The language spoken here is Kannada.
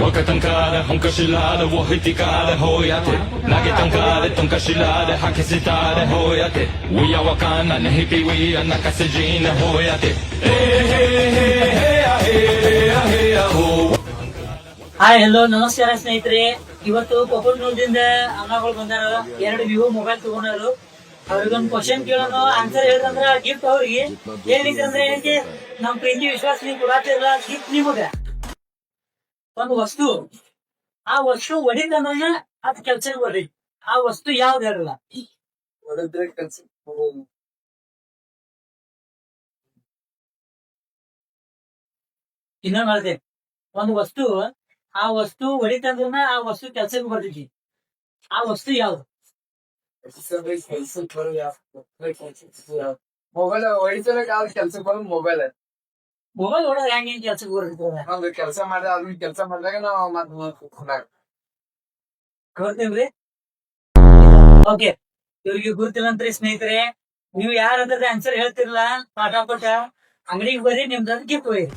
我个当家的，红个是拉的，我会地家的，好呀的。那个当家的，东个是拉的，哈克是大的，好呀的。我要我干那那黑比we啊，那个是真的，好呀的。嘿嘿嘿嘿呀嘿呀嘿呀吼。ಹಾಯ್ ಹಲೋ ನಮಸ್ಕಾರ ಸ್ನೇಹಿತರೆ. ಇವತ್ತು ಕೊಪ್ಪಳದಿಂದ ಅಣ್ಣಗಳು ಬಂದಾರ. 2 ವಿವೋ ಮೊಬೈಲ್ ತಗೊಂಡಾರು. ಅವ್ರಿಗೊಂದು ಕ್ವಶನ್ ಕೇಳೋಣ, ಆನ್ಸರ್ ಹೇಳಿದಂದ್ರ ಗಿಫ್ಟ್ ಅವ್ರಿಗೆ. ಹೇಳಿದ್ರೆ ಏನಕ್ಕೆ ನಮ್ ಪ್ರೀತಿ ವಿಶ್ವಾಸ ನೀವು ಕೊಡಾತಿರಲ್ಲ, ಗಿಫ್ಟ್ ನಿಮಗ ಒಂದು ವಸ್ತು. ಆ ವಸ್ತು ಹೊಡಿತಂದ್ರ ಅದ್ ಕೆಲ್ಸಕ್ಕೆ ಬರ್ರಿ. ಆ ವಸ್ತು ಯಾವ್ದು ಹೇಳಲ್ಲ. ಹೊಡೆದ್ರೆ ಕೆಲ್ಸ ಇನ್ನೊಂದ್ ಹೇಳ್ತೆ, ಒಂದು ವಸ್ತು, ಆ ವಸ್ತು ಹೊಡಿತಂದ್ರ ಆ ವಸ್ತು ಕೆಲ್ಸಕ್ಕೆ ಬರ್ತೈತಿ. ಆ ವಸ್ತು ಯಾವ್ದು? ಮೊಬೈಲ್ ಹೊಡಿಸಲಕ್ ಯಾವ್ದು ಕೆಲ್ಸಕ್ಕೆ ಬರೋದು ಮೊಬೈಲ್. ಮೊಬೈಲ್ ಹೊಡೆದ್ರೆ ಹೆಂಗೆ ಕೆಲ್ಸಕ್ಕೆ ಬರ್ತೈತಿ? ಒಂದು ಕೆಲಸ ಮಾಡಿದ್ರೆ ಅದನ್ನ ಕೆಲಸ ಮಾಡಿದಾಗ ನಾವು ಮತ್ ಗೊತ್ತೇನ್ರಿ? ಓಕೆ, ಇವ್ರಿಗೆ ಗುರುತಿಲ್ಲಂತ್ರಿ ಸ್ನೇಹಿತರೆ. ನೀವು ಯಾರಂದ್ರೆ ಆನ್ಸರ್ ಹೇಳ್ತಿರಲ್ಲ, ಪಾಠ ಅಂಗಡಿಗೆ ಬರ್ರಿ, ನಿಮ್ದು ಗಿಫ್ಟ್ ಒಯ್ರಿ.